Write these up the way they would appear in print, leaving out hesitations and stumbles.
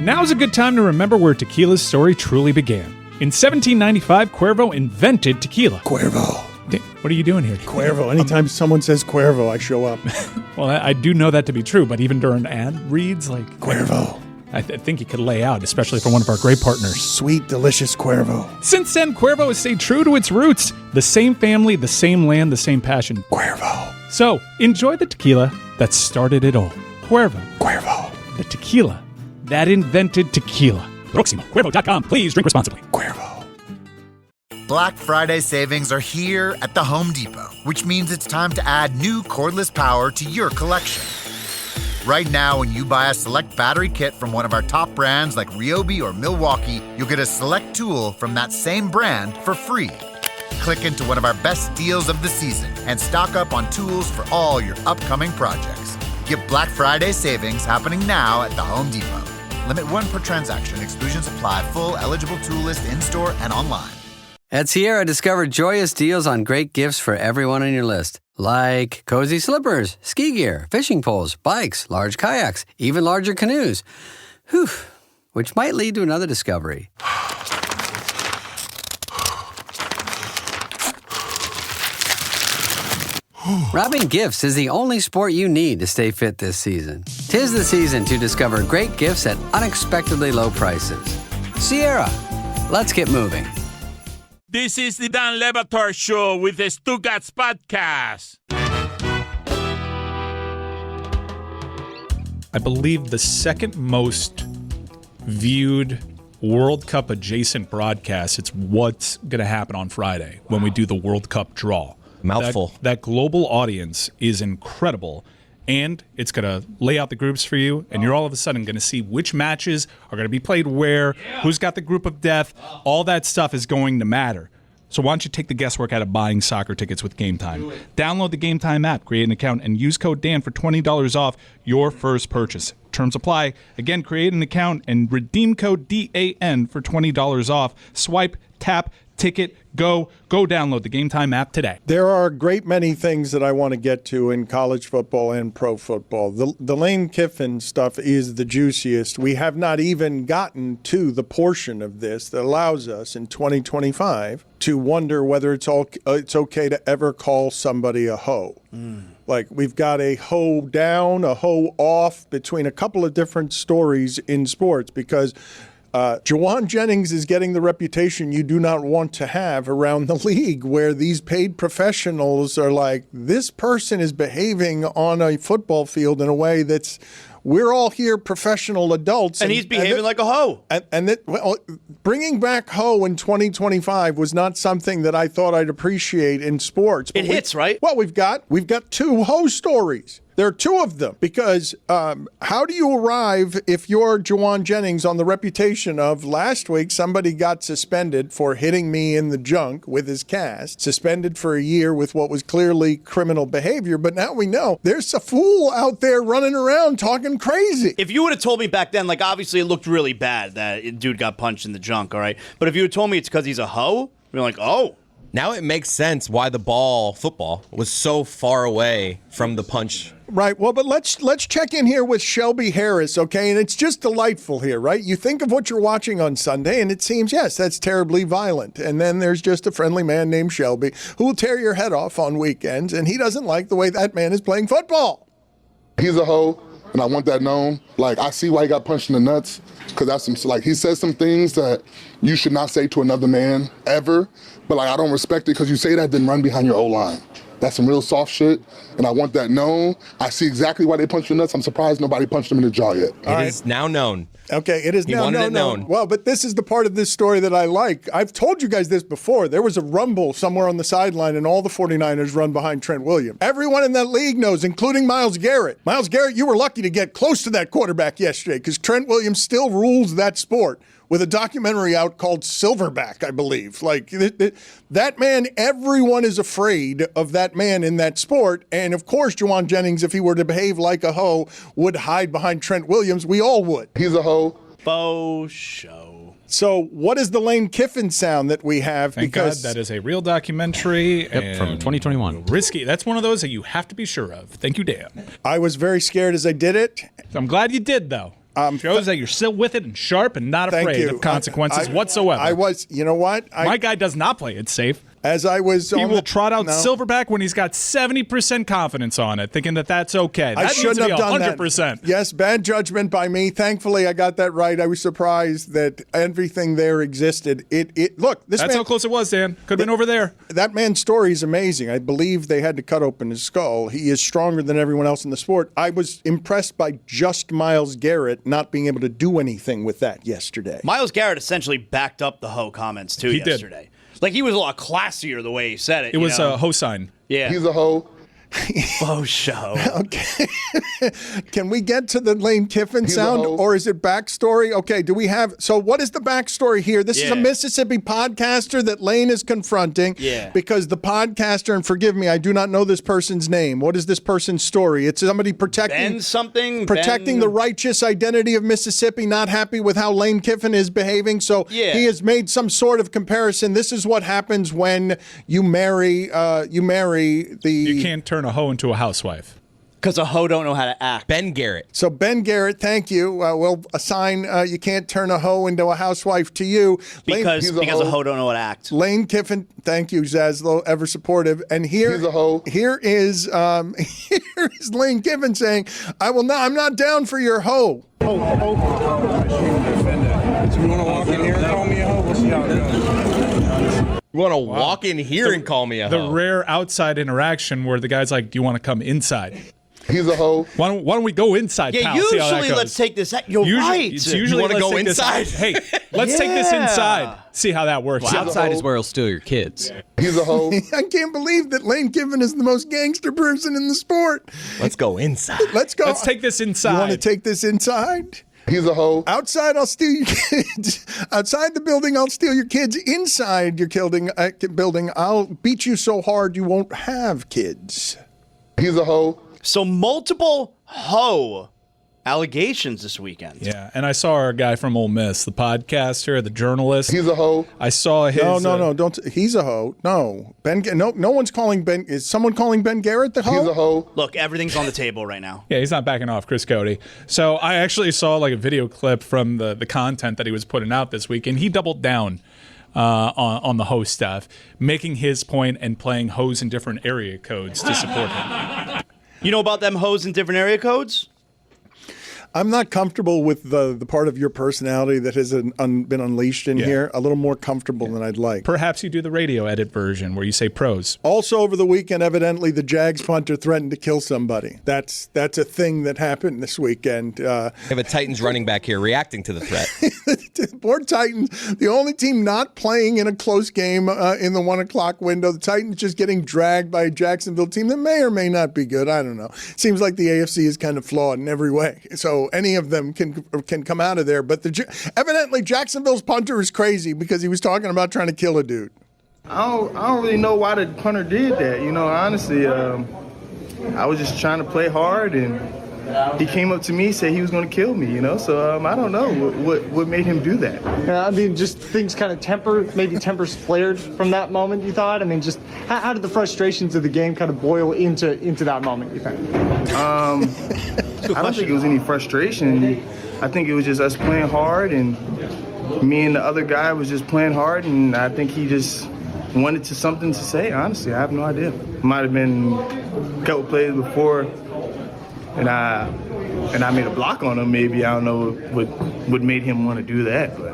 Now's a good time to remember where tequila's story truly began. In 1795, Cuervo invented tequila. Cuervo. What are you doing here? Cuervo. Anytime someone says Cuervo, I show up. Well, I do know that to be true, but even during ad reads, like... Cuervo. I think he could lay out, especially for one of our great partners. Sweet, delicious Cuervo. Since then, Cuervo has stayed true to its roots. The same family, the same land, the same passion. Cuervo. So, enjoy the tequila that started it all. Cuervo. Cuervo. The tequila that invented tequila. Proximo. Cuervo.com. Please drink responsibly. Cuervo. Black Friday savings are here at the Home Depot, which means it's time to add new cordless power to your collection. Right now, when you buy a select battery kit from one of our top brands like Ryobi or Milwaukee, you'll get a select tool from that same brand for free. Click into one of our best deals of the season and stock up on tools for all your upcoming projects. Get Black Friday savings happening now at the Home Depot. Limit 1 per transaction. Exclusions apply. Full eligible tool list in-store and online. At Sierra, discover joyous deals on great gifts for everyone on your list. Like cozy slippers, ski gear, fishing poles, bikes, large kayaks, even larger canoes. Whew, which might lead to another discovery. Wrapping gifts is the only sport you need to stay fit this season. 'Tis the season to discover great gifts at unexpectedly low prices. Sierra, let's get moving. This is the Dan Batard Show with the Stugotz podcast. I believe the second most viewed World Cup adjacent broadcast. It's what's going to happen on Friday when we do the World Cup draw. Mouthful. That global audience is incredible, and it's going to lay out the groups for you, and you're all of a sudden going to see which matches are going to be played where, who's got the group of death. All that stuff is going to matter. So why don't you take the guesswork out of buying soccer tickets with Game Time? Download the Game Time app, create an account, and use code Dan for $20 off your first purchase. Terms apply. Again, create an account and redeem code DAN for $20 off. Swipe, tap, ticket, go download the Game Time app today. There are a great many things that I want to get to in college football and pro football. The Lane Kiffin stuff is the juiciest. We have not even gotten to the portion of this that allows us in 2025 to wonder whether it's okay to ever call somebody a hoe. Like, we've got a hoe down, a hoe off between a couple of different stories in sports because Juwan Jennings is getting the reputation you do not want to have around the league, where these paid professionals are like, this person is behaving on a football field in a way that's, we're all here professional adults. And he's behaving like a hoe. Well, bringing back hoe in 2025 was not something that I thought I'd appreciate in sports. It hits, right? Well, we've got two hoe stories. There are two of them because how do you arrive if you're Juwan Jennings on the reputation of last week somebody got suspended for hitting me in the junk with his cast, suspended for a year with what was clearly criminal behavior, but now we know there's a fool out there running around talking crazy. If you would have told me back then, like, obviously it looked really bad that dude got punched in the junk, all right? But if you had told me it's because he's a hoe, you're like, oh. Now it makes sense why the football, was so far away from the punch. Right. Well, but let's check in here with Shelby Harris, okay? And it's just delightful here, right? You think of what you're watching on Sunday, and it seems, yes, that's terribly violent. And then there's just a friendly man named Shelby who will tear your head off on weekends, and he doesn't like the way that man is playing football. He's a hoe, and I want that known. Like, I see why he got punched in the nuts, because that's some, like, he says some things that you should not say to another man ever. But, like, I don't respect it because you say that, then run behind your O-line. That's some real soft shit, and I want that known. I see exactly why they punched you nuts. I'm surprised nobody punched him in the jaw yet. It is now known. Okay, it is now known. Well, but this is the part of this story that I like. I've told you guys this before. There was a rumble somewhere on the sideline, and all the 49ers run behind Trent Williams. Everyone in that league knows, including Myles Garrett. Myles Garrett, you were lucky to get close to that quarterback yesterday because Trent Williams still rules that sport, with a documentary out called Silverback, I believe. Like, that man, everyone is afraid of that man in that sport. And, of course, Juwan Jennings, if he were to behave like a hoe, would hide behind Trent Williams. We all would. He's a hoe. Faux show. So what is the Lane Kiffin sound that we have? Thank God that is a real documentary. Yep, from 2021. Risky. That's one of those that you have to be sure of. Thank you, Dan. I was very scared as I did it. I'm glad you did, though. Shows that you're still with it and sharp and not Thank afraid you. of consequences whatsoever. I was, you know what? My guy does not play it safe. As I was He on will the- trot out no. Silverback when he's got 70% confidence on it, thinking that that's okay. I That shouldn't needs to have be done 100%. that. Yes, bad judgment by me. Thankfully, I got that right. I was surprised that everything there existed. Look, this That's man, how close it was, Dan. Could have been over there. that man's story is amazing. I believe they had to cut open his skull. He is stronger than everyone else in the sport. I was impressed by just Myles Garrett not being able to do anything with that yesterday. Miles Garrett essentially backed up the Ho comments too He did. yesterday. Like, he was a lot classier the way he said it. It was a a Hosign. Yeah. He's a hoe. faux show. Okay. Can we get to the Lane Kiffin He's a sound, hoe. or is it backstory? Okay, do we have... So what is the backstory here? This is a Yeah. Mississippi podcaster that Lane is confronting Yeah. because the podcaster, and forgive me, I do not know this person's name. What is this person's story? It's somebody protecting... Ben something? Protecting the righteous identity of Mississippi, not happy with how Lane Kiffin is behaving. So Yeah. he has made some sort of comparison. This is what happens when you marry the... You can't turn a hoe into a housewife. Because a Ho don't know how to act. Ben Garrett. So Ben Garrett, thank you. We'll assign you can't turn a hoe into a housewife to you. Because He's a a hoe. Ho don't know how to act. Lane Kiffin, thank you, Zas-ho, ever supportive. And here, He's a hoe. here is here is Lane Kiffin saying, I'm not down for your hoe. You want to walk in here and call me a The hoe? rare outside interaction where the guy's like, "Do you want to come inside? He's a hoe. Why don't we go inside, Yeah, pal? See how that usually goes." let's take this. You're right. It's usually wanna let's go take this- inside? Hey, let's take this Yeah. inside. See how that works. Well, out. outside is where he'll steal your kids. He's a hoe. I can't believe that Lane Kiffin is the most gangster person in the sport. Let's go inside. Let's go. Let's take this inside. You want to take this inside? He's a hoe. Outside, I'll steal your kids. Outside the building, I'll steal your kids. Inside your building, I'll beat you so hard you won't have kids. He's a hoe. So multiple Ho allegations this weekend. Yeah, and I saw our guy from Ole Miss, the podcaster, the journalist. He's a hoe. I saw his. No, don't. He's a hoe. No, no one's calling Ben. Is someone calling Ben Garrett the hoe? He's a hoe. Look, everything's on the table right now. Yeah, he's not backing off, Chris Cody. So I actually saw like a video clip from the content that he was putting out this week, and he doubled down on the hoe stuff, making his point and playing hoes in different area codes to support him. You know about them Hoes in different area codes? I'm not comfortable with the part of your personality that has been unleashed in here. A little more comfortable than I'd like. Perhaps you do the radio edit version where you say pros. Also, over the weekend, evidently, the Jags punter threatened to kill somebody. That's a thing that happened this weekend. We have a Titans running back here reacting to the threat. Poor Titans, the only team not playing in a close game in the 1 o'clock window. The Titans just getting dragged by a Jacksonville team that may or may not be good. I don't know. Seems like the AFC is kind of flawed in every way. So any of them can come out of there. But evidently Jacksonville's punter is crazy because he was talking about trying to kill a dude. I don't really know why the punter did that. You know, honestly, I was just trying to play hard, and he came up to me, said he was going to kill me. You know, so I don't know what made him do that. Yeah, I mean, just things kind of tempers flared from that moment, you thought? I mean, just how did the frustrations of the game kind of boil into that moment, you think? I don't think it was any frustration. I think it was just us playing hard, and me and the other guy was just playing hard, and I think he just wanted something to say. Honestly, I have no idea. Might have been a couple plays before, and I made a block on him. Maybe I don't know what made him want to do that, but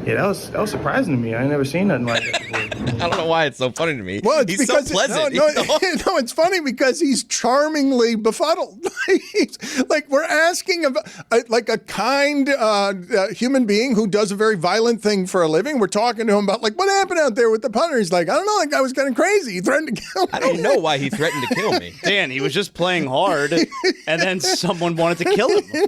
yeah, that was surprising to me. I ain't never seen nothing like that before. I don't know why it's so funny to me. Well, it's He's so because pleasant. No, it's funny because he's charmingly befuddled. Like we're asking of like a kind human being who does a very violent thing for a living. We're talking to him about like what happened out there with the punter. He's like, I don't know, that guy was kind of crazy. He threatened to kill me. I don't know why he threatened to kill me. Dan, he was just playing hard, and then someone wanted to kill him.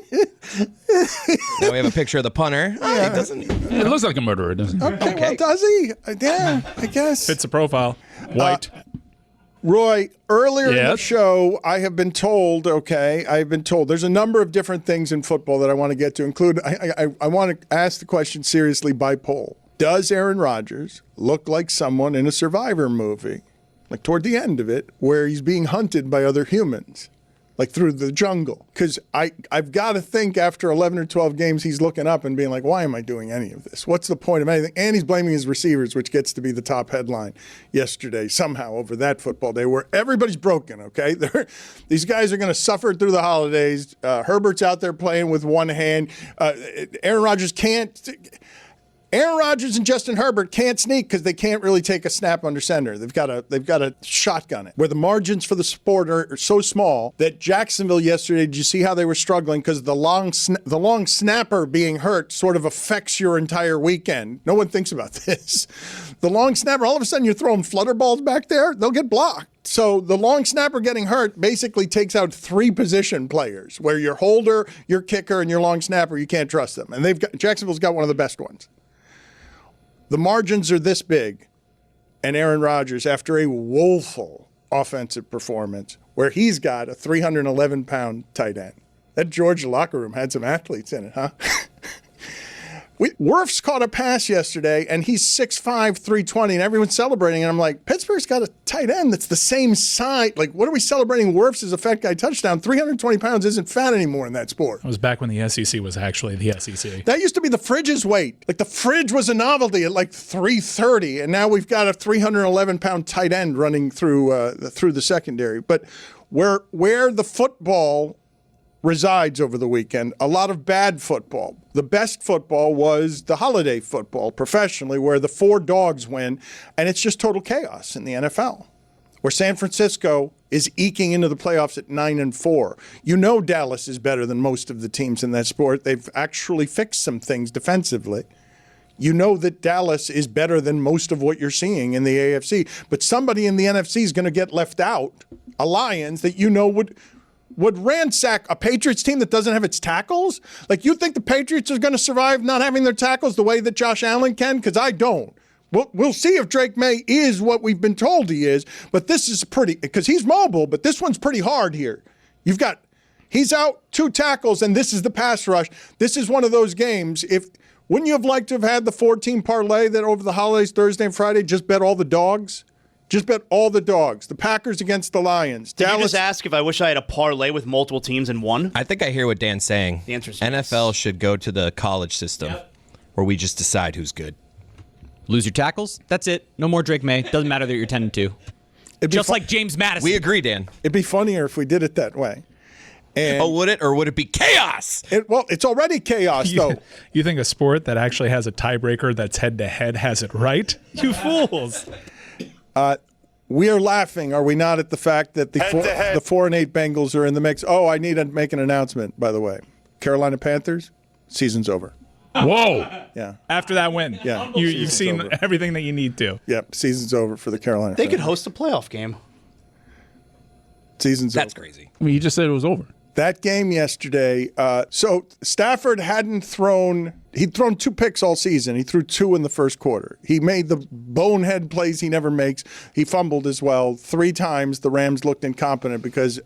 Now we have a picture of the punter. Oh, he doesn't. It looks like a murderer, doesn't it? Okay, well, does he? Yeah, I guess. Fits the profile. White. Roy, earlier in the Yes? show, I've been told there's a number of different things in football that I want to get to, include, I want to ask the question seriously by poll. Does Aaron Rodgers look like someone in a Survivor movie, like toward the end of it, where he's being hunted by other humans? like through the jungle. Because I've got to think after 11 or 12 games, he's looking up and being like, why am I doing any of this? What's the point of anything? And he's blaming his receivers, which gets to be the top headline yesterday, somehow over that football day where everybody's broken, okay? These guys are going to suffer through the holidays. Herbert's out there playing with one hand. Aaron Rodgers and Justin Herbert can't sneak because they can't really take a snap under center. They've got to shotgun it. Where the margins for the sport are so small that Jacksonville yesterday, did you see how they were struggling? Because the long snapper being hurt sort of affects your entire weekend. No one thinks about this. The long snapper, all of a sudden you're throwing flutter balls back there, they'll get blocked. So the long snapper getting hurt basically takes out 3 position players, where your holder, your kicker, and your long snapper, you can't trust them. And Jacksonville's got one of the best ones. The margins are this big, and Aaron Rodgers, after a woeful offensive performance, where he's got a 311-pound tight end. That Georgia locker room had some athletes in it, huh? Wirfs caught a pass yesterday, and he's 6'5", 320, and everyone's celebrating. And I'm like, Pittsburgh's got a tight end that's the same size. Like, what are we celebrating? Wirfs is a fat guy touchdown. 320 pounds isn't fat anymore in that sport. It was back when the SEC was actually the SEC. That used to be the fridge's weight. Like, the fridge was a novelty at like 330, and now we've got a 311-pound tight end running through the secondary. But where the football resides over the weekend, a lot of bad football. The best football was the holiday football professionally, where the 4 dogs win, and it's just total chaos in the NFL, where San Francisco is eking into the playoffs at 9-4. You know Dallas is better than most of the teams in that sport. They've actually fixed some things defensively. You know that Dallas is better than most of what you're seeing in the AFC, but somebody in the NFC is going to get left out, a Lions that you know would ransack a Patriots team that doesn't have its tackles? Like, you think the Patriots are going to survive not having their tackles the way that Josh Allen can? Because I don't. We'll see if Drake May is what we've been told he is, but this is because he's mobile, but this one's pretty hard here. He's out 2 tackles, and this is the pass rush. This is one of those games. Wouldn't you have liked to have had the 14 parlay that over the holidays, Thursday and Friday, just bet all the dogs? Just bet all the dogs. The Packers against the Lions. Did you just ask if I wish I had a parlay with multiple teams in one? I think I hear what Dan's saying. The answer is NFL should go to the college system, where we just decide who's good. Lose your tackles. That's it. No more Drake May. Doesn't matter that you're 10-2. Just like James Madison. We agree, Dan. It'd be funnier if we did it that way. And would it, or would it be chaos? It's already chaos, though. You think a sport that actually has a tiebreaker that's head-to-head has it right? You fools. We are laughing, are we not, at the fact that the 4-8 Bengals are in the mix? Oh, I need to make an announcement, by the way. Carolina Panthers, season's over. Whoa. Yeah. After that win. Yeah. You've seen everything that you need to. Yep. Season's over for the Carolina They Panthers. could host a playoff game. Season's That's over. crazy. I mean, you just said it was over. That game yesterday, so Stafford he'd thrown 2 picks all season. He threw 2 in the first quarter. He made the bonehead plays he never makes. He fumbled as well. 3 times the Rams looked incompetent because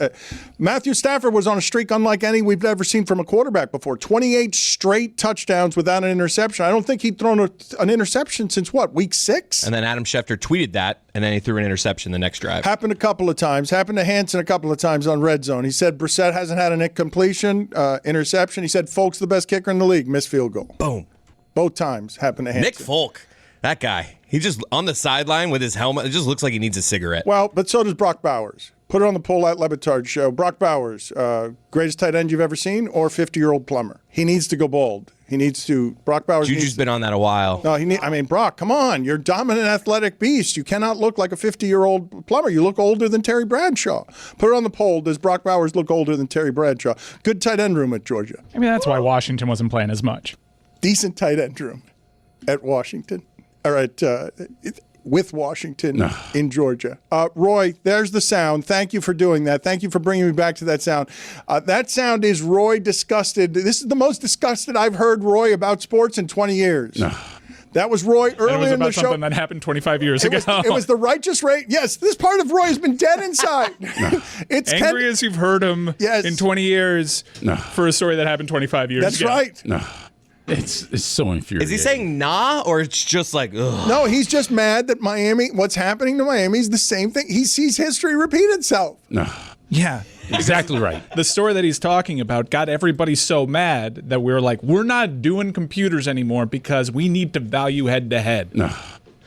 Matthew Stafford was on a streak unlike any we've ever seen from a quarterback before. 28 straight touchdowns without an interception. I don't think he'd thrown an interception since, week 6? And then Adam Schefter tweeted that, and then he threw an interception the next drive. Happened a couple of times. Happened to Hansen a couple of times on red zone. He said Brissett hasn't had an incompletion, interception. He said Folk's the best kicker in the league, missed field goal. Boom. Both times happened to Hansen. Nick Folk, that guy. He just on the sideline with his helmet. It just looks like he needs a cigarette. Well, but so does Brock Bowers. Put it on the Poll at Batard show. Brock Bowers, greatest tight end you've ever seen, or 50-year-old plumber. He needs to go bald. Brock Bowers. Juju's been on that a while. No, Brock, come on. You're a dominant athletic beast. You cannot look like a 50-year-old plumber. You look older than Terry Bradshaw. Put it on the poll. Does Brock Bowers look older than Terry Bradshaw? Good tight end room at Georgia. I mean, that's why Washington wasn't playing as much. Decent tight end room at Washington. All right, with Washington in Georgia. Roy, there's the sound. Thank you for doing that. Thank you for bringing me back to that sound. That sound is Roy disgusted. This is the most disgusted I've heard Roy about sports in 20 years. That was Roy earlier in the show. Something that happened 25 years ago. It was the righteous rate. Yes, this part of Roy has been dead inside. It's angry as you've heard him in 20 years for a story that happened 25 years That's ago. right. It's so infuriating. Is he saying nah, or it's just like, ugh? No, he's just mad that what's happening to Miami is the same thing. He sees history repeat itself. Yeah. Exactly right. The story that he's talking about got everybody so mad that we were like, we're not doing computers anymore because we need to value head-to-head.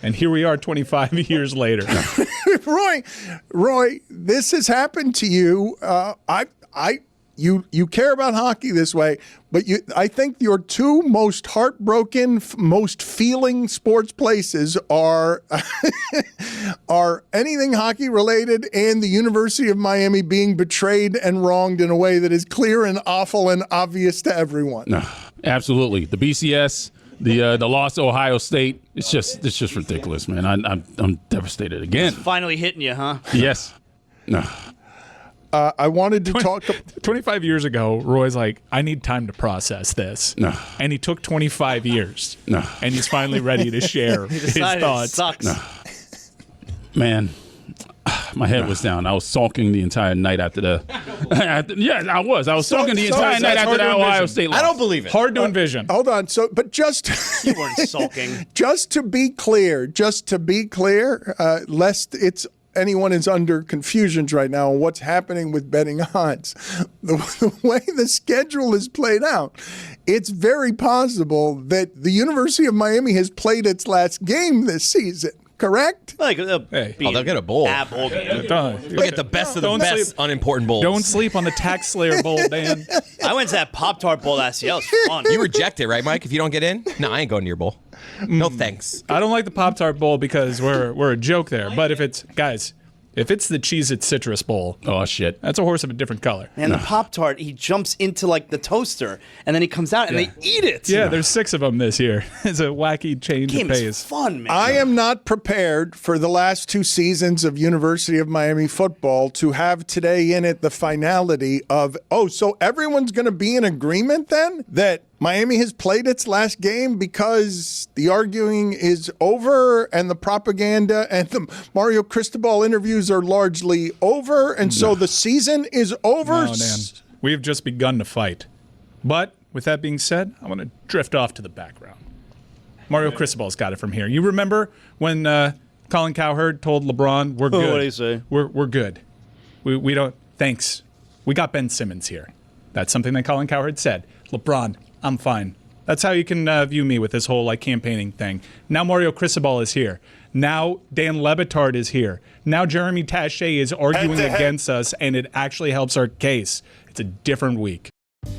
And here we are 25 years later. Roy, this has happened to you. You care about hockey this way, but I think your two most heartbroken, most feeling sports places are are anything hockey related and the University of Miami being betrayed and wronged in a way that is clear and awful and obvious to everyone. No, absolutely. The BCS, the loss to Ohio State, it's just ridiculous, man. I'm devastated again. It's finally hitting you, huh? Yes. No. I wanted to talk. 25 years ago, Roy's like, I need time to process this. No. And he took 25 years. No. And he's finally ready to share his thoughts. It sucks. No. Man, my head was down. I was sulking the entire night after the. Yeah, I was. I was sulking the entire night after the Ohio State loss. I don't believe it. Hard to envision. Hold on. But just You weren't sulking. Just to be clear, lest anyone is under confusions right now on what's happening with betting odds. The way the schedule is played out, it's very possible that the University of Miami has played its last game this season. Correct? Like, they'll get a bowl. bowl game. They'll get the best of the best unimportant bowls. Don't sleep on the Tax Slayer Bowl, Dan. I went to that Pop-Tart Bowl last year. That was fun. You reject it, right, Mike? If you don't get in? No, I ain't going to your bowl. No thanks. I don't like the Pop-Tart Bowl because we're a joke there. But if it's the Cheez-It Citrus Bowl, oh shit, that's a horse of a different color. And the Pop-Tart, he jumps into like the toaster, and then he comes out and they eat it. Yeah, there's 6 of them this year. It's a wacky change of Game pace. is fun, man. I am not prepared for the last 2 seasons of University of Miami football to have today in it the finality of, so everyone's going to be in agreement then that Miami has played its last game because the arguing is over and the propaganda and the Mario Cristobal interviews are largely over, and so the season is over. No, Dan. We've just begun to fight. But with that being said, I want to drift off to the background. Mario Cristobal's got it from here. You remember when Colin Cowherd told LeBron, "We're good. What did he say? We're good. We don't. Thanks. We got Ben Simmons here." That's something that Colin Cowherd said. LeBron, I'm fine. That's how you can view me with this whole campaigning thing. Now Mario Cristobal is here. Now Dan Le Batard is here. Now Jeremy Taché is arguing against us, and it actually helps our case. It's a different week. All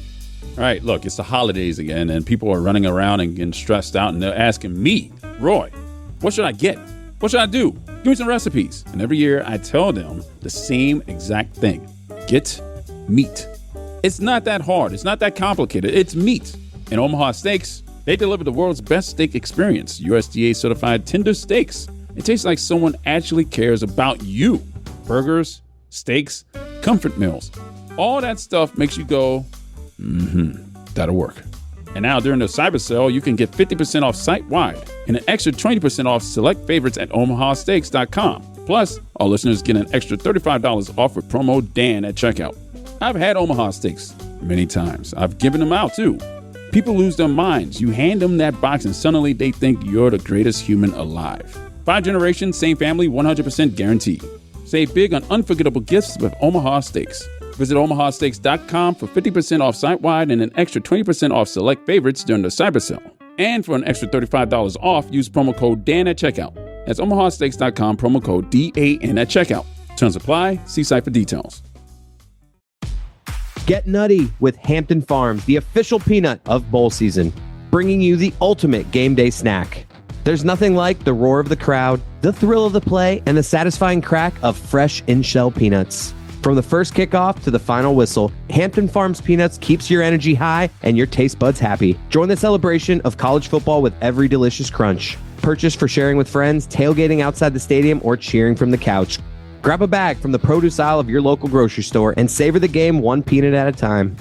right, look, it's the holidays again, and people are running around and getting stressed out, and they're asking me, Roy, what should I get? What should I do? Give me some recipes. And every year I tell them the same exact thing. Get meat. It's not that hard. It's not that complicated. It's meat. And Omaha Steaks, they deliver the world's best steak experience. USDA certified tender steaks. It tastes like someone actually cares about you. Burgers, steaks, comfort meals. All that stuff makes you go, that'll work. And now during the cyber sale, you can get 50% off site-wide and an extra 20% off select favorites at omahasteaks.com. Plus, all listeners get an extra $35 off with promo Dan at checkout. I've had Omaha Steaks many times. I've given them out too. People lose their minds. You hand them that box and suddenly they think you're the greatest human alive. 5 generations, same family, 100% guaranteed. Save big on unforgettable gifts with Omaha Steaks. Visit omahasteaks.com for 50% off site-wide and an extra 20% off select favorites during the cyber sale. And for an extra $35 off, use promo code Dan at checkout. That's omahasteaks.com, promo code DAN at checkout. Terms apply. See site for details. Get nutty with Hampton Farms, the official peanut of bowl season, bringing you the ultimate game day snack. There's nothing like the roar of the crowd, the thrill of the play, and the satisfying crack of fresh in-shell peanuts. From the first kickoff to the final whistle, Hampton Farms Peanuts keeps your energy high and your taste buds happy. Join the celebration of college football with every delicious crunch. Purchase for sharing with friends, tailgating outside the stadium, or cheering from the couch. Grab a bag from the produce aisle of your local grocery store and savor the game one peanut at a time.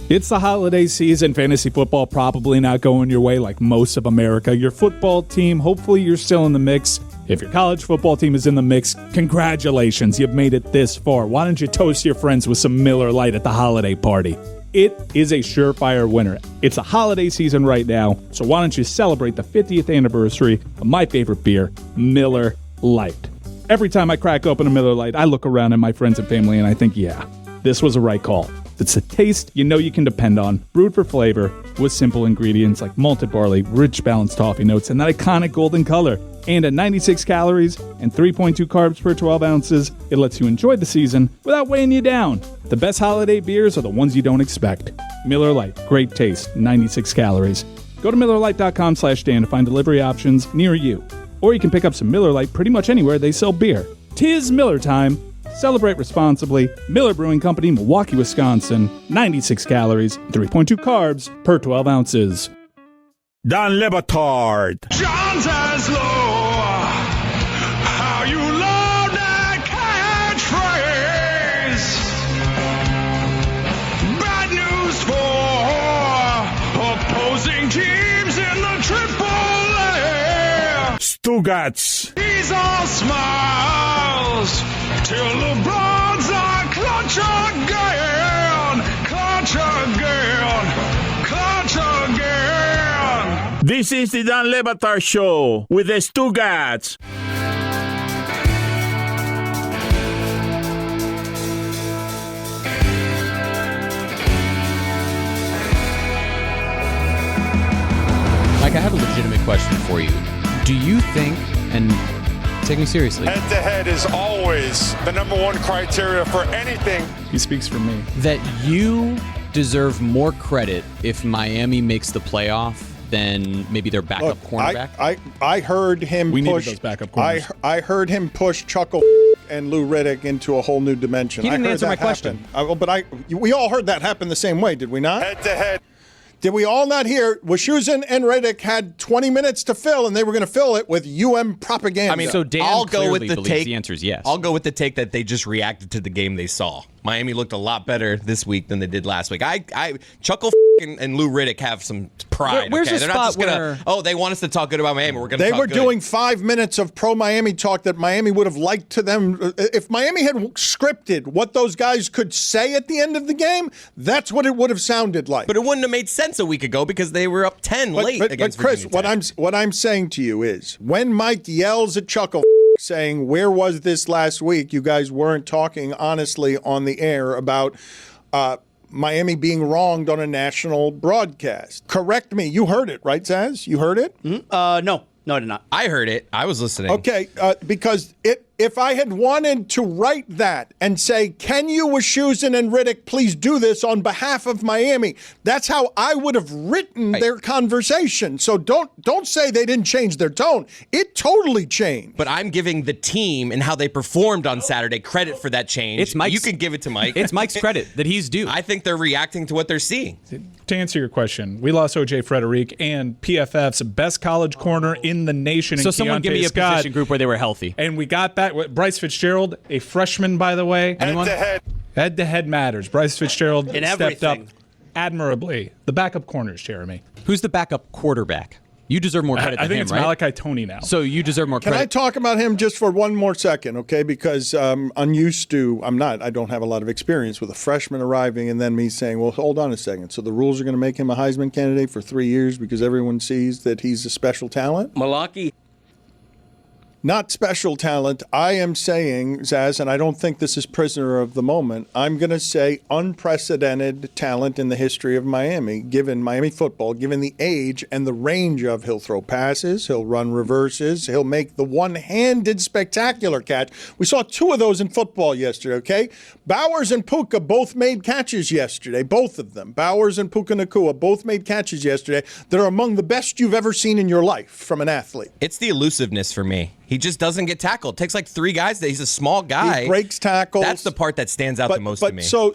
It's the holiday season. Fantasy football probably not going your way like most of America. Your football team, hopefully you're still in the mix. If your college football team is in the mix, congratulations, you've made it this far. Why don't you toast your friends with some Miller Lite at the holiday party? It is a surefire winner. It's a holiday season right now, so why don't you celebrate the 50th anniversary of my favorite beer, Miller Lite. Every time I crack open a Miller Lite, I look around at my friends and family and I think, yeah, this was a right call. It's a taste you know you can depend on, brewed for flavor, with simple ingredients like malted barley, rich balanced toffee notes, and that iconic golden color. And at 96 calories and 3.2 carbs per 12 ounces, it lets you enjoy the season without weighing you down. The best holiday beers are the ones you don't expect. Miller Lite, great taste, 96 calories. Go to MillerLite.com/Dan to find delivery options near you. Or you can pick up some Miller Lite pretty much anywhere they sell beer. 'Tis Miller time. Celebrate responsibly. Miller Brewing Company, Milwaukee, Wisconsin. 96 calories, 3.2 carbs per 12 ounces. Dan Le Batard. John Zas-ho, how you love that catchphrase. Bad news for opposing teams in the Triple-A. Stugotz. He's all smiles till LeBron's on clutch again, clutch again, clutch again. This is the Dan Le Batard Show with the Stugotz. Mike, I have a legitimate question for you. Do you think, and take me seriously, Head-to-head is always the number one criteria for anything. He speaks for me. that you deserve more credit if Miami makes the playoff than maybe their backup cornerback? I heard him We needed push those backup corners. I heard him push Chuckle and Lou Riddick into a whole new dimension. He didn't I heard answer that my question. But we all heard that happen the same way, did we not? Head-to-head. Did we all not hear Wischusen and Riddick had 20 minutes to fill, and they were going to fill it with propaganda? I mean, So Dan I'll go with clearly the believes take. the answer is yes. I'll go with the take that they just reacted to the game they saw. Miami looked a lot better this week than they did last week. Chuckle and Lou Riddick have some pride. Where's okay? the They're not spot just gonna. where- Oh, they want us to talk good about Miami. We're gonna. they talk were good. doing 5 minutes of pro-Miami talk that Miami would have liked to them. If Miami had scripted what those guys could say at the end of the game, that's what it would have sounded like. But it wouldn't have made sense a week ago because they were up 10 late against But Chris, Virginia Tech. what I'm saying to you is, when Mike yells at Chuckle saying, "Where was this last week? You guys weren't talking honestly on the air about Miami being wronged on a national broadcast." Correct me. You heard it, right, Zaz? You heard it? No, I did not. I heard it. I was listening. Okay, because if I had wanted to write that and say, "Can you, Wischusen and Riddick, please do this on behalf of Miami?" That's how I would have written their conversation. So don't say they didn't change their tone. It totally changed. But I'm giving the team and how they performed on Saturday credit for that change. It's Mike's- You can give it to Mike. It's Mike's credit that he's due. I think they're reacting to what they're seeing. To answer your question, we lost O.J. Frederick and PFF's best college corner in the nation. So in someone give Keontae me a Scott. position group where they were healthy. And we got that. Bryce Fitzgerald, a freshman, by the way. Head-to-head. Head-to-head matters. Bryce Fitzgerald In stepped up everything. admirably. The backup corners, Jeremy. Who's the backup quarterback? You deserve more credit I than think him, it's right? Malachi Toney now. So you deserve more Can I credit. talk about him just for one more second, okay? Because I don't have a lot of experience with a freshman arriving and then me saying, well, hold on a second. So the rules are going to make him a Heisman candidate for 3 years because everyone sees that he's a special talent? Malaki. Not special talent. I am saying, Zaz, and I don't think this is prisoner of the moment, I'm going to say unprecedented talent in the history of Miami, given Miami football, given the age and the range of he'll throw passes, he'll run reverses, he'll make the one-handed spectacular catch. We saw 2 of those in football yesterday, okay? Bowers and Puka both made catches yesterday, both of them. Bowers and Puka Nacua both made catches yesterday that are among the best you've ever seen in your life from an athlete. It's the elusiveness for me. He just doesn't get tackled. Takes like 3 guys. He's a small guy. He breaks tackles. That's the part that stands out the most to me. So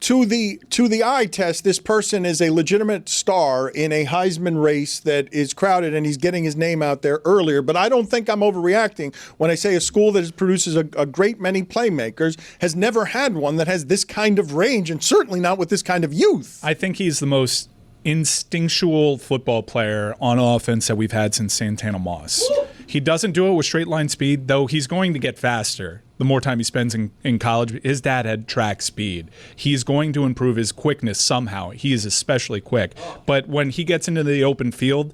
to the eye test, this person is a legitimate star in a Heisman race that is crowded, and he's getting his name out there earlier. But I don't think I'm overreacting when I say a school that produces a great many playmakers has never had one that has this kind of range, and certainly not with this kind of youth. I think he's the most instinctual football player on offense that we've had since Santana Moss. He doesn't do it with straight line speed, though he's going to get faster the more time he spends in college. His dad had track speed. He's going to improve his quickness somehow. He is especially quick. But when he gets into the open field,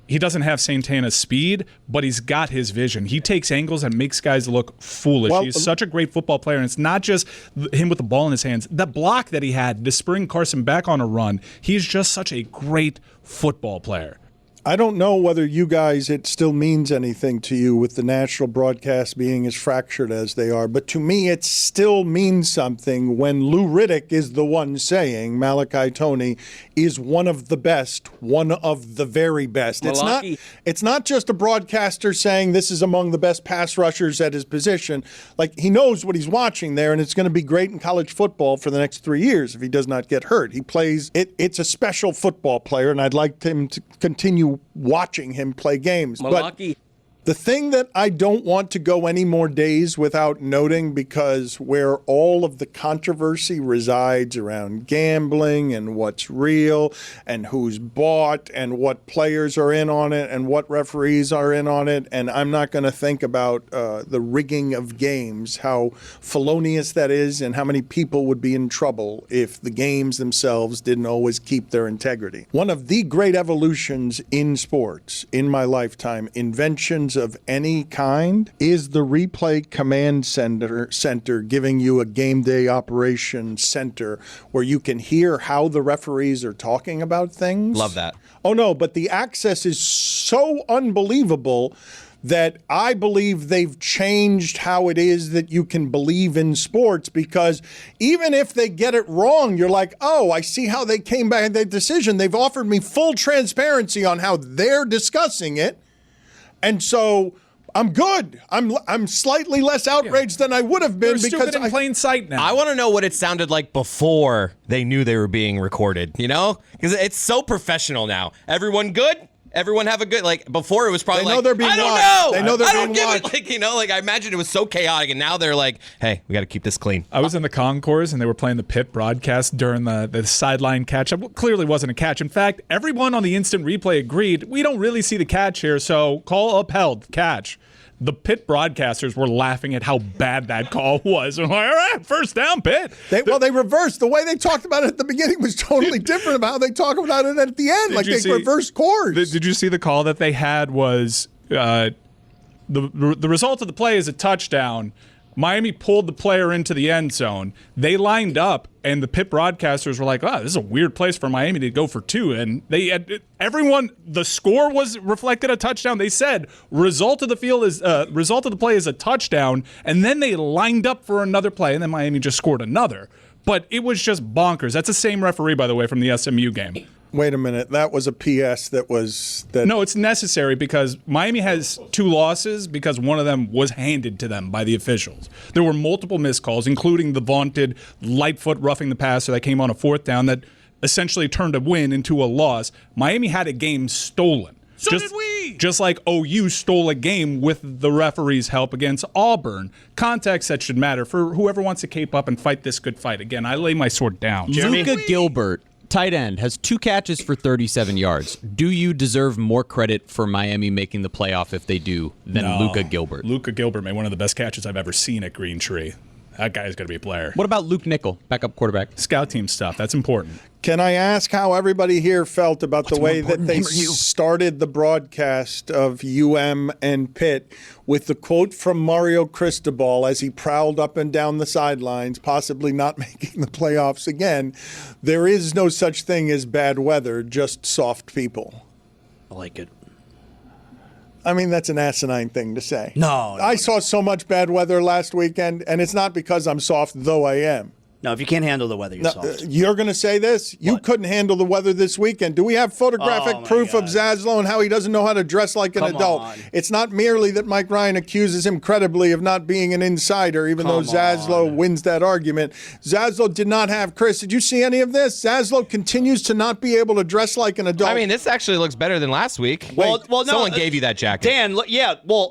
he doesn't have Santana's speed, but he's got his vision. He takes angles and makes guys look foolish. He's such a great football player, and it's not just him with the ball in his hands. The block that he had to spring Carson back on a run, he's just such a great football player. I don't know whether you guys, it still means anything to you with the national broadcast being as fractured as they are, but to me it still means something when Lou Riddick is the one saying Malachi Toney is one of the best, one of the very best. It's not just a broadcaster saying this is among the best pass rushers at his position. Like, he knows what he's watching there, and it's going to be great in college football for the next 3 years if he does not get hurt. He plays, it's a special football player, and I'd like him to continue watching him play games. Malaki. But the thing that I don't want to go any more days without noting, because where all of the controversy resides around gambling and what's real and who's bought and what players are in on it and what referees are in on it, and I'm not going to think about the rigging of games, how felonious that is and how many people would be in trouble if the games themselves didn't always keep their integrity. One of the great evolutions in sports in my lifetime, inventions of any kind, is the replay command center giving you a game day operation center where you can hear how the referees are talking about things. Love that. Oh no, but the access is so unbelievable that I believe they've changed how it is that you can believe in sports, because even if they get it wrong, you're like, oh, I see how they came back at that decision. They've offered me full transparency on how they're discussing it. And so I'm good. I'm slightly less outraged than I would have been, They're because stupid in plain sight now. I want to know what it sounded like before they knew they were being recorded, you know? Because it's so professional now. Everyone good? Everyone have a good, like, before it was probably They know they're being I don't watched. know. They know they're I don't being give watched. it, like, you know, like, I imagine it was so chaotic, and now they're like, hey, we got to keep this clean. I was in the concourse, and they were playing the pit broadcast during the sideline catch. It clearly wasn't a catch. In fact, everyone on the instant replay agreed, we don't really see the catch here, so call upheld, catch. The pit broadcasters were laughing at how bad that call was. I'm like, all right, first down, Pitt. They reversed. The way they talked about it at the beginning was totally different about how they talk about it at the end. Like, they reversed course. Did you see the call that they had was the result of the play is a touchdown. Miami pulled the player into the end zone. They lined up, and the pit broadcasters were like, "Oh, this is a weird place for Miami to go for two." And they had everyone. The score was reflected a touchdown. They said result of the play is a touchdown, and then they lined up for another play, and then Miami just scored another. But it was just bonkers. That's the same referee, by the way, from the SMU game. Wait a minute. That was a PS that was... No, it's necessary because Miami has 2 losses because one of them was handed to them by the officials. There were multiple missed calls, including the vaunted Lightfoot roughing the passer that came on a 4th down that essentially turned a win into a loss. Miami had a game stolen. So did we! Just like OU stole a game with the referee's help against Auburn. Context that should matter for whoever wants to cape up and fight this good fight. Again, I lay my sword down. Luka Gilbert, tight end, has 2 catches for 37 yards. Do you deserve more credit for Miami making the playoff if they do than Luka Gilbert? Luka Gilbert made one of the best catches I've ever seen at Green Tree. That guy's going to be a player. What about Luke Nickel, backup quarterback? Scout team stuff. That's important. Can I ask how everybody here felt about the way that they started the broadcast of UM and Pitt with the quote from Mario Cristobal as he prowled up and down the sidelines, possibly not making the playoffs again? There is no such thing as bad weather, just soft people. I like it. I mean, that's an asinine thing to say. No. I saw so much bad weather last weekend, and it's not because I'm soft, though I am. No, if you can't handle the weather, you're soft. You're going to say this? You couldn't handle the weather this weekend. Do we have photographic proof of Zas-ho and how he doesn't know how to dress like an adult? On. It's not merely that Mike Ryan accuses him credibly of not being an insider, even though Zas-ho wins that argument. Zas-ho did not have, Chris, did you see any of this? Zas-ho continues to not be able to dress like an adult. I mean, this actually looks better than last week. Well, no, someone gave you that jacket. Dan,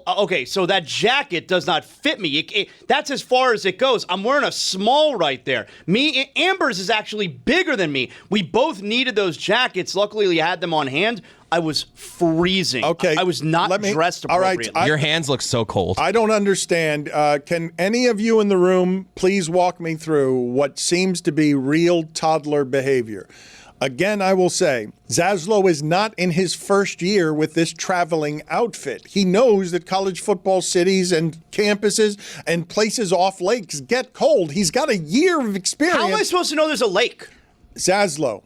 okay, so that jacket does not fit me. That's as far as it goes. I'm wearing a small right there. Amber's is actually bigger than me. We both needed those jackets. Luckily, we had them on hand. I was freezing. Okay. I was not dressed appropriately. All right. Your hands look so cold. I don't understand. Can any of you in the room please walk me through what seems to be real toddler behavior? Again, I will say, Zas-ho is not in his first year with this traveling outfit. He knows that college football cities and campuses and places off lakes get cold. He's got a year of experience. How am I supposed to know there's a lake? Zas-ho.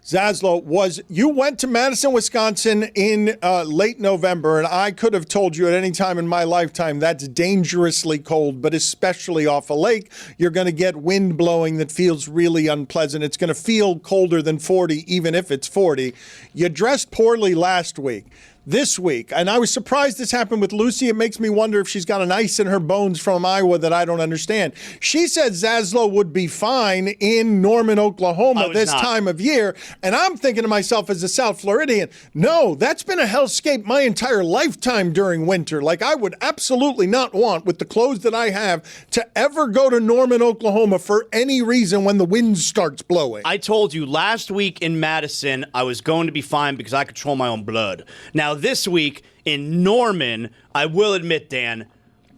Zas-ho you went to Madison, Wisconsin in late November, and I could have told you at any time in my lifetime that's dangerously cold, but especially off a lake, you're going to get wind blowing that feels really unpleasant. It's going to feel colder than 40, even if it's 40. You dressed poorly last week. This week, and I was surprised this happened with Lucy. It makes me wonder if she's got an ice in her bones from Iowa that I don't understand. She said Zas-ho would be fine in Norman, Oklahoma this time of year, and I'm thinking to myself as a South Floridian, no, that's been a hellscape my entire lifetime during winter. Like, I would absolutely not want, with the clothes that I have, to ever go to Norman, Oklahoma for any reason when the wind starts blowing. I told you last week in Madison I was going to be fine because I control my own blood. Now, this week in Norman, I will admit, Dan,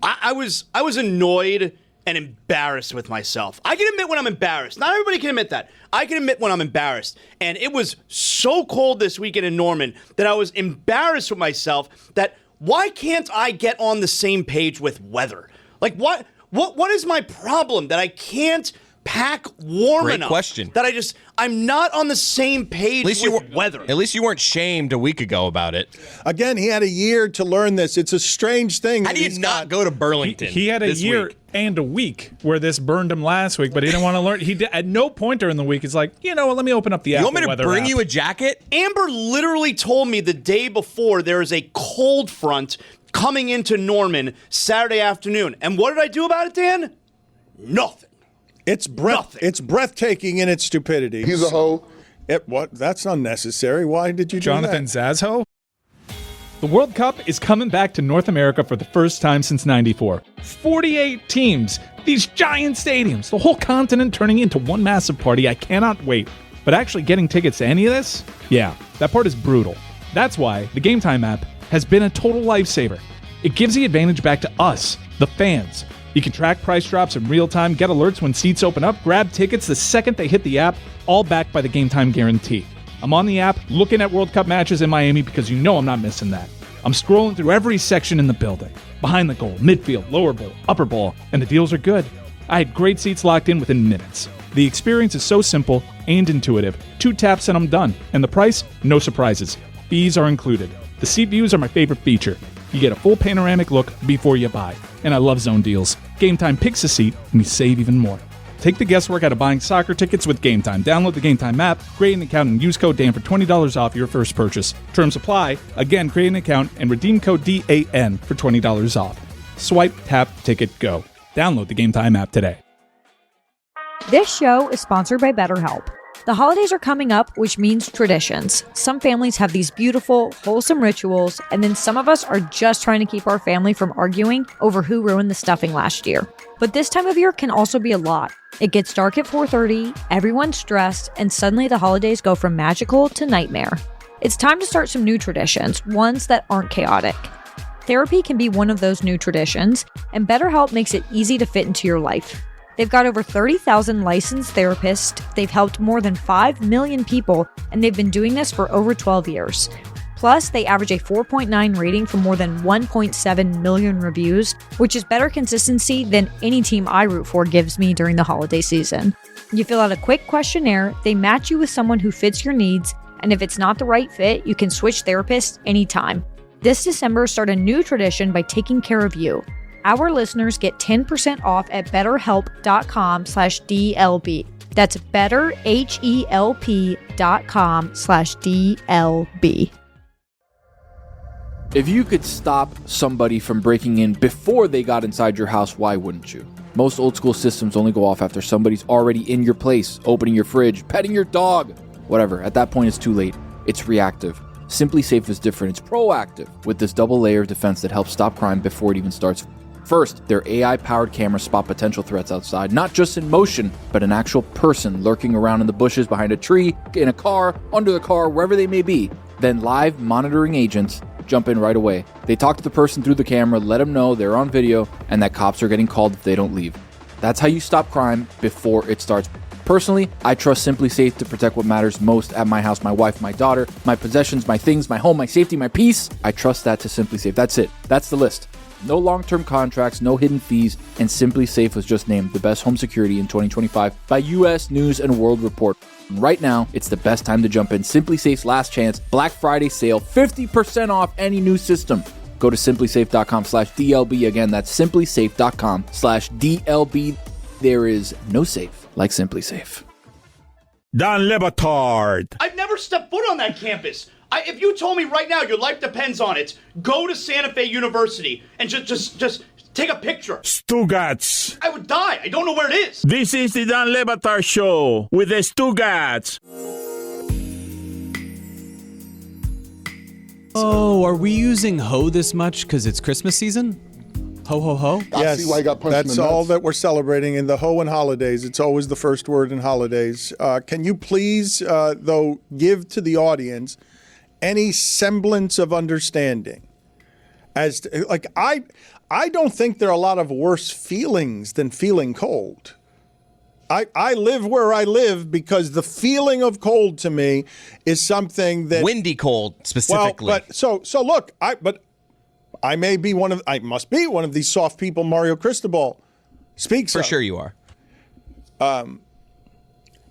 I was annoyed and embarrassed with myself. I can admit when I'm embarrassed. Not everybody can admit that. I can admit when I'm embarrassed. And it was so cold this weekend in Norman that I was embarrassed with myself that why can't I get on the same page with weather? Like, what is my problem that I can't pack warm Great enough? question. That I'm not on the same page with weather. At least you weren't shamed a week ago about it. Again, he had a year to learn this. It's a strange thing. How do you not go to Burlington? He had a year and a week where this burned him last week, but he didn't want to learn. At no point during the week, he's like, you know what, let me open up the app. You want me to bring you a jacket? Amber literally told me the day before there is a cold front coming into Norman Saturday afternoon. And what did I do about it, Dan? Nothing. It's breathtaking in its stupidity. He's a hoe. What? That's unnecessary. Why did you do Jonathan that? Zas-ho? The World Cup is coming back to North America for the first time since '94. 48 teams, these giant stadiums, the whole continent turning into one massive party. I cannot wait. But actually getting tickets to any of this? Yeah, that part is brutal. That's why the Game Time app has been a total lifesaver. It gives the advantage back to us, the fans. You can track price drops in real time, get alerts when seats open up, grab tickets the second they hit the app, all backed by the Game Time guarantee. I'm on the app looking at World Cup matches in Miami because you know I'm not missing that. I'm scrolling through every section in the building. Behind the goal, midfield, lower bowl, upper bowl, and the deals are good. I had great seats locked in within minutes. The experience is so simple and intuitive. 2 taps and I'm done. And the price? No surprises. Fees are included. The seat views are my favorite feature. You get a full panoramic look before you buy. And I love zone deals. Game Time picks a seat, and you save even more. Take the guesswork out of buying soccer tickets with Game Time. Download the Game Time app, create an account, and use code DAN for $20 off your first purchase. Terms apply. Again, create an account and redeem code DAN for $20 off. Swipe, tap, ticket, go. Download the Game Time app today. This show is sponsored by BetterHelp. The holidays are coming up, which means traditions. Some families have these beautiful, wholesome rituals, and then some of us are just trying to keep our family from arguing over who ruined the stuffing last year. But this time of year can also be a lot. It gets dark at 4:30, everyone's stressed, and suddenly the holidays go from magical to nightmare. It's time to start some new traditions, ones that aren't chaotic. Therapy can be one of those new traditions, and BetterHelp makes it easy to fit into your life. They've got over 30,000 licensed therapists, they've helped more than 5 million people, and they've been doing this for over 12 years. Plus, they average a 4.9 rating from more than 1.7 million reviews, which is better consistency than any team I root for gives me during the holiday season. You fill out a quick questionnaire, they match you with someone who fits your needs, and if it's not the right fit, you can switch therapists anytime. This December, start a new tradition by taking care of you. Our listeners get 10% off at betterhelp.com/DLB. That's betterhelp.com/DLB. If you could stop somebody from breaking in before they got inside your house, why wouldn't you? Most old school systems only go off after somebody's already in your place, opening your fridge, petting your dog, whatever. At that point, it's too late. It's reactive. Simply Safe is different. It's proactive with this double layer of defense that helps stop crime before it even starts. First, their AI-powered cameras spot potential threats outside, not just in motion, but an actual person lurking around in the bushes, behind a tree, in a car, under the car, wherever they may be. Then live monitoring agents jump in right away. They talk to the person through the camera, let them know they're on video, and that cops are getting called if they don't leave. That's how you stop crime before it starts. Personally, I trust Simply Safe to protect what matters most at my house, my wife, my daughter, my possessions, my things, my home, my safety, my peace. I trust that to Simply Safe. That's it. That's the list. No long-term contracts, no hidden fees, and Simply Safe was just named the best home security in 2025 by U.S. News and World Report. Right now, it's the best time to jump in. Simply Safe's last chance Black Friday sale, 50% off any new system. Go to simplysafe.com/DLB. Again, that's simplysafe.com/DLB. There is no safe like Simply Safe. Dan Le Batard. I've never stepped foot on that campus. If you told me right now your life depends on it, go to Santa Fe University and just take a picture. Stugotz. I would die. I don't know where it is. This is the Dan Le Batard Show with the Stugotz. Oh, are we using ho this much because it's Christmas season? Ho, ho, ho? Yes, see why he got punched in that's the all nuts. that we're celebrating in the ho and holidays. It's always the first word in holidays. Can you please, though, give to the audience any semblance of understanding as to, like, I don't think there are a lot of worse feelings than feeling cold. I live where I live because the feeling of cold to me is something that windy cold specifically. Well, but so look, I must be one of these soft people Mario Cristobal speaks For of. sure you are.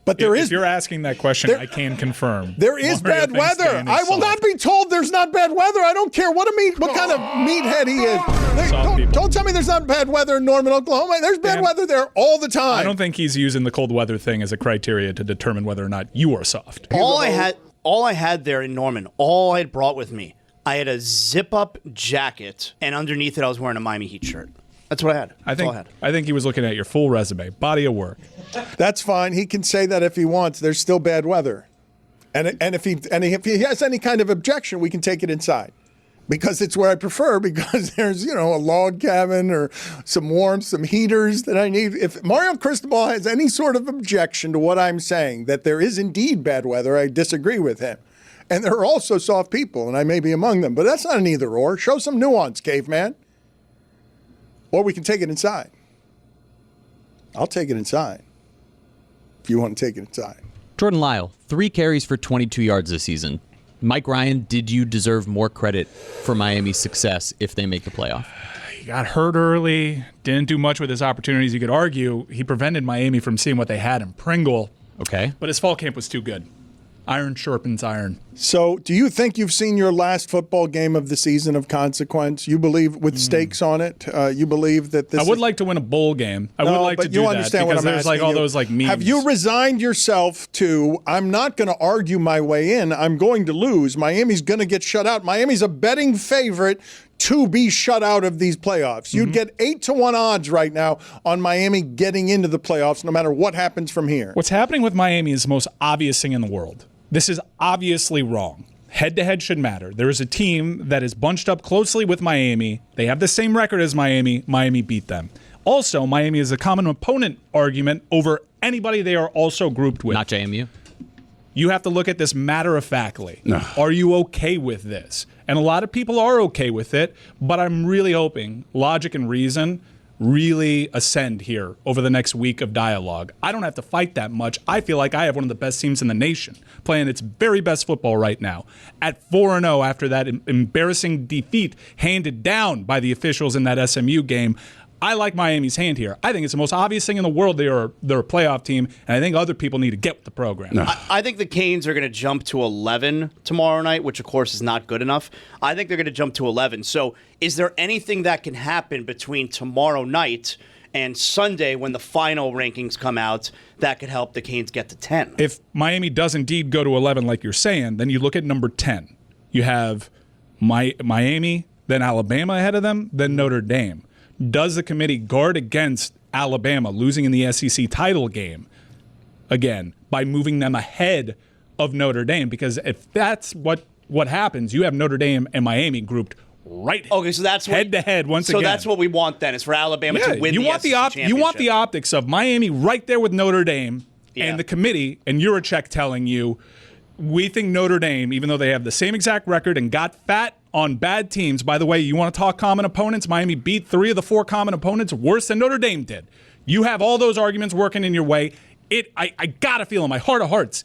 But if you're asking that question, I can confirm. There is Mario bad thinks weather. Dan is I will not be told there's not bad weather. I don't care what kind of meathead he is. Don't tell me there's not bad weather in Norman, Oklahoma. There's bad weather there all the time. I don't think he's using the cold weather thing as a criteria to determine whether or not you are soft. All I had there in Norman, all I had brought with me, I had a zip-up jacket, and underneath it I was wearing a Miami Heat shirt. That's what I had. I think he was looking at your full resume, body of work. That's fine. He can say that if he wants. There's still bad weather, and if he has any kind of objection, we can take it inside, because it's where I prefer. Because there's a log cabin or some warmth, some heaters that I need. If Mario Cristobal has any sort of objection to what I'm saying, that there is indeed bad weather, I disagree with him. And there are also soft people, and I may be among them. But that's not an either or. Show some nuance, caveman. Or we can take it inside. I'll take it inside if you want to take it inside. Jordan Lyle, 3 carries for 22 yards this season. Mike Ryan, did you deserve more credit for Miami's success if they make the playoff? He got hurt early, didn't do much with his opportunities. You could argue he prevented Miami from seeing what they had in Pringle. Okay. But his fall camp was too good. Iron sharpens iron. So do you think you've seen your last football game of the season of consequence? You believe with stakes on it? You believe that this I would like to win a bowl game. I would like to do that because there's like all those like memes. Have you resigned yourself to, I'm not going to argue my way in. I'm going to lose. Miami's going to get shut out. Miami's a betting favorite to be shut out of these playoffs. You'd get 8-1 odds right now on Miami getting into the playoffs no matter what happens from here. What's happening with Miami is the most obvious thing in the world. This is obviously wrong. Head-to-head should matter. There is a team that is bunched up closely with Miami. They have the same record as Miami. Miami beat them. Also, Miami is a common opponent argument over anybody they are also grouped with. Not JMU? You have to look at this matter-of-factly. No. Are you okay with this? And a lot of people are okay with it, but I'm really hoping logic and reason really ascend here over the next week of dialogue. I don't have to fight that much. I feel like I have one of the best teams in the nation playing its very best football right now. At 4-0 after that embarrassing defeat handed down by the officials in that SMU game, I like Miami's hand here. I think it's the most obvious thing in the world. They're a playoff team, and I think other people need to get with the program. No. I think the Canes are going to jump to 11 tomorrow night, which, of course, is not good enough. I think they're going to jump to 11. So is there anything that can happen between tomorrow night and Sunday when the final rankings come out that could help the Canes get to 10? If Miami does indeed go to 11 like you're saying, then you look at number 10. You have Miami, then Alabama ahead of them, then Notre Dame. Does the committee guard against Alabama losing in the SEC title game, again, by moving them ahead of Notre Dame? Because if that's what happens, you have Notre Dame and Miami grouped right so that's head-to-head once again. So that's what we want then, is for Alabama to win you the want SEC championship. You want the optics of Miami right there with Notre Dame and the committee and Juracek telling you, we think Notre Dame, even though they have the same exact record and got fat on bad teams. By the way, you want to talk common opponents? Miami beat 3 of the 4 common opponents worse than Notre Dame did. You have all those arguments working in your way. I gotta feel in my heart of hearts,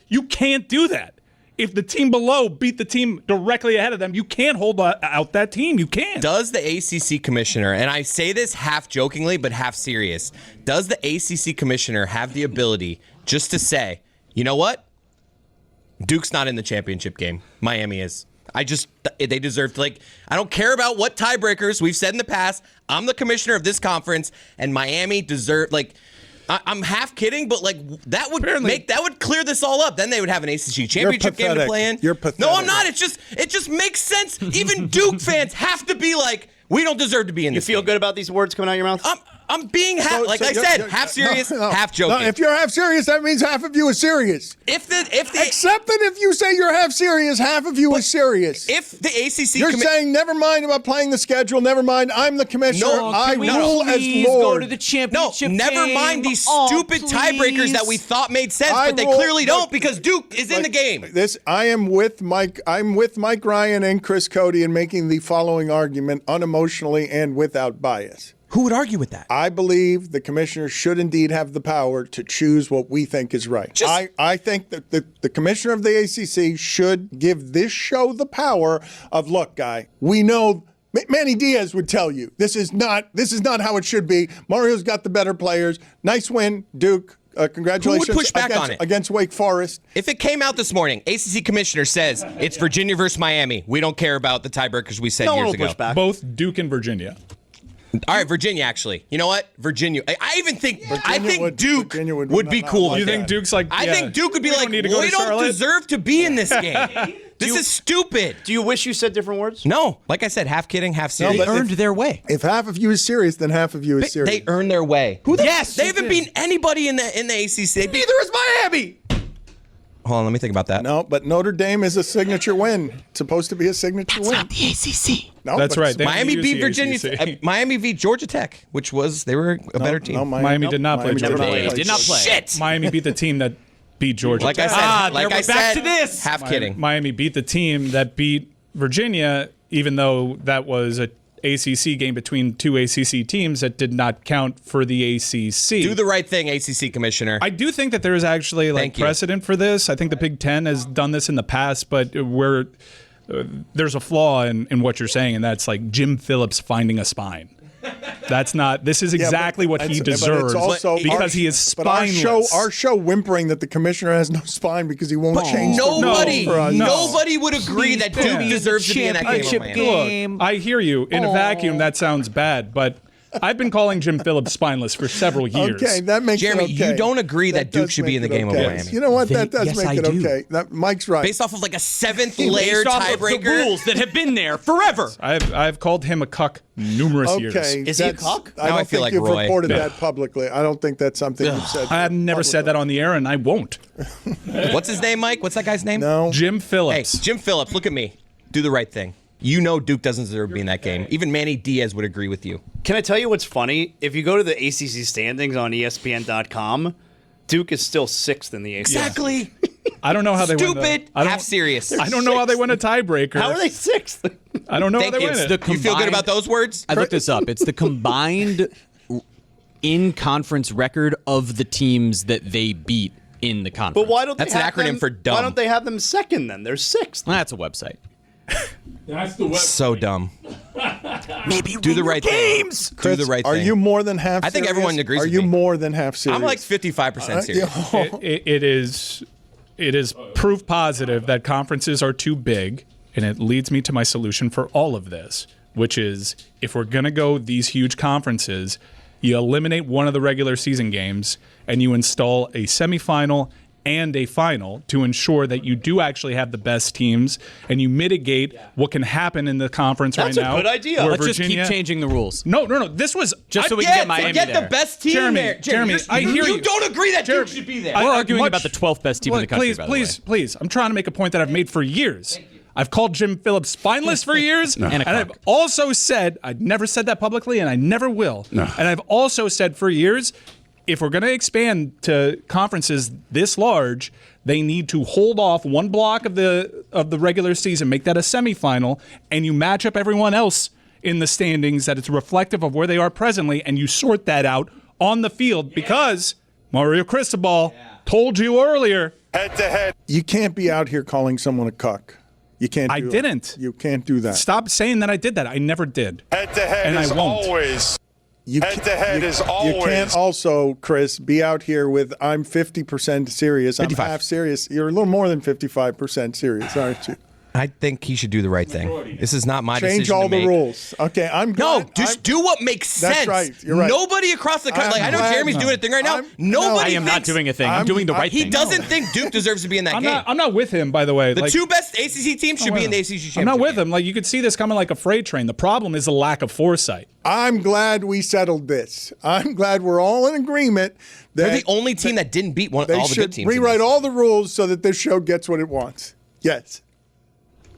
you can't do that. If the team below beat the team directly ahead of them, you can't hold out that team. You can't. Does the ACC commissioner, and I say this half jokingly but half serious, does the ACC commissioner have the ability just to say, you know what? Duke's not in the championship game. Miami is. They deserve to, I don't care about what tiebreakers we've said in the past. I'm the commissioner of this conference, and Miami deserve, I'm half kidding, but that would clear this all up. Then they would have an ACC championship game to play in. You're pathetic. No, I'm not. It just makes sense. Even Duke fans have to be we don't deserve to be in this. You feel good about these words coming out of your mouth? I'm being half serious, half joking. No, if you're half serious, that means half of you is serious. Except that if you say you're half serious, half of you is serious. If the ACC, you're saying never mind about playing the schedule. Never mind, I'm the commissioner. I rule as Lord. Go to the championship. Never mind these stupid tiebreakers that we thought made sense, but they clearly don't because Duke is in the game. I am with Mike. I'm with Mike Ryan and Chris Cody in making the following argument unemotionally and without bias. Who would argue with that? I believe the commissioner should indeed have the power to choose what we think is right. I think that the commissioner of the ACC should give this show the power of, look, guy, we know Manny Diaz would tell you this is not how it should be. Mario's got the better players. Nice win, Duke. Congratulations. Who would push back on it? Against Wake Forest. If it came out this morning, ACC commissioner says it's Virginia versus Miami. We don't care about the tiebreakers we said years ago. Push back. Both Duke and Virginia. All right, Virginia, actually. You know what? Virginia. I think Duke would be cool. You think Duke's I think Duke would be we don't deserve to be in this game. This is stupid. Do you wish you said different words? No. Like I said, half kidding, half serious. They earned their way. If half of you is serious, then half of you is serious. They earned their way. Yes, they haven't beaten anybody in the ACC. Neither is Miami. Hold on, let me think about that. No, but Notre Dame is a signature win. It's supposed to be a signature win. Not the ACC. No, that's right. Miami beat Virginia. Miami beat Georgia Tech, which was they were a better team. No, Miami did not play Georgia Tech. Did not play. Shit. Miami beat the team that beat Georgia Like Tech. I said, back to this. Half kidding. Miami beat the team that beat Virginia, even though that was a ACC game between two ACC teams that did not count for the ACC. Do the right thing, ACC commissioner. I do think that there is actually precedent for this. I think the Big Ten has done this in the past, but there's a flaw in what you're saying, and that's Jim Phillips finding a spine. That's not. This is exactly what he deserves because he is spineless. But our show whimpering that the commissioner has no spine because he won't change. Nobody would agree that Duke deserves to be in that game. Look, I hear you. In a vacuum, that sounds bad, but I've been calling Jim Phillips spineless for several years. Okay, that makes Jeremy, it okay. you don't agree that Duke should be in the game over Miami. You know what? That does make it okay. Mike's right. Based off of a seventh layer tiebreaker. The rules that have been there forever. I've called him a cuck numerous years. Is he a cuck? I don't think you've reported that publicly. I don't think that's something you've said. I have never said that on the air, and I won't. What's his name, Mike? What's that guy's name? No. Jim Phillips. Hey, Jim Phillips, look at me. Do the right thing. You know Duke doesn't deserve to be in that game. Even Manny Diaz would agree with you. Can I tell you what's funny? If you go to the ACC standings on ESPN.com, Duke is still 6th in the ACC. Exactly. I don't know how they win. Stupid. Half serious. I don't know how they win a tiebreaker. How are they 6th? I don't know how they win it. You feel good about those words? I looked this up. It's the combined in-conference record of the teams that they beat in the conference. But why don't That's they an have acronym them, for dumb. Why don't they have them 2nd then? They're 6th. That's a website. That's the website. So dumb. Maybe do the right games. Thing. Do the right thing. Are you more than half serious? I think everyone agrees with me. Are you more than half serious? I'm 55% serious. It is proof positive that conferences are too big, and it leads me to my solution for all of this, which is if we're going to go these huge conferences, you eliminate one of the regular season games and you install a semifinal and a final to ensure that you do actually have the best teams and you mitigate what can happen in the conference right now. That's a good idea. Let's just keep changing the rules. No. This was just so we can get Miami there. Get the best team there. Jeremy, I hear you. You don't agree that Duke should be there. We're arguing about the 12th best team in the country, by the way. Please. I'm trying to make a point that I've made for years. I've called Jim Phillips spineless for years, and I've also said, I've never said that publicly, and I never will. No. And I've also said for years, if we're going to expand to conferences this large, they need to hold off one block of the regular season, make that a semifinal, and you match up everyone else in the standings that it's reflective of where they are presently, and you sort that out on the field because Mario Cristobal told you earlier. Head to head. You can't be out here calling someone a cuck. You can't. I didn't. You can't do that. Stop saying that I did that. I never did. Head to head And is I won't. always. You Head to head is always. You can't also, Chris, be out here with I'm 50% serious. 55. I'm half serious. You're a little more than 55% serious, aren't you? I think he should do the right thing. This is not my decision. Change all to make. the rules. Okay, I'm No, glad, just do what makes sense. That's right. You're right. Nobody across the country. Like, I know glad- Jeremy's doing a thing right now. Nobody. I am not thinks- doing a thing. I'm doing the right He thing. doesn't think Duke deserves to be in that I'm game. not with him, by the way. The two best ACC teams should be in the ACC championship. I'm not with game. him. Like, you could see this coming like a freight train. The problem is a lack of foresight. I'm glad we settled this. I'm glad we're all in agreement that They're the only team that didn't beat they all the should good teams. in rewrite this. all the rules so that this show gets what it wants. Yes.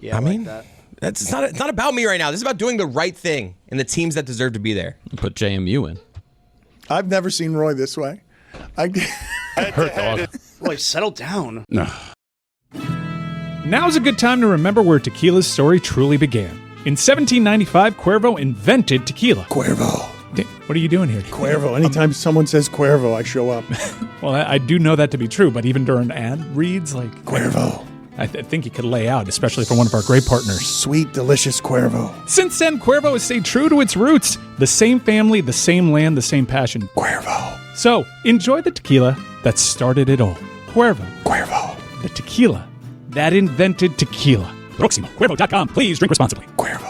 Yeah, I mean, that. it's not about me right now. This is about doing the right thing and the teams that deserve to be there. Put JMU in. I've never seen Roy this way. Hurt dog. Roy, settle down. No. Now's a good time to remember where tequila's story truly began. In 1795, Cuervo invented tequila. Cuervo. What are you doing here? Cuervo. Anytime someone says Cuervo, I show up. Well, I do know that to be true, but even during ad reads, like Cuervo. I think you could lay out, especially for one of our great partners. Sweet, delicious Cuervo. Since then, Cuervo has stayed true to its roots. The same family, the same land, the same passion. Cuervo. So, enjoy the tequila that started it all. Cuervo. Cuervo. The tequila that invented tequila. Proximo. Cuervo.com. Please drink responsibly. Cuervo.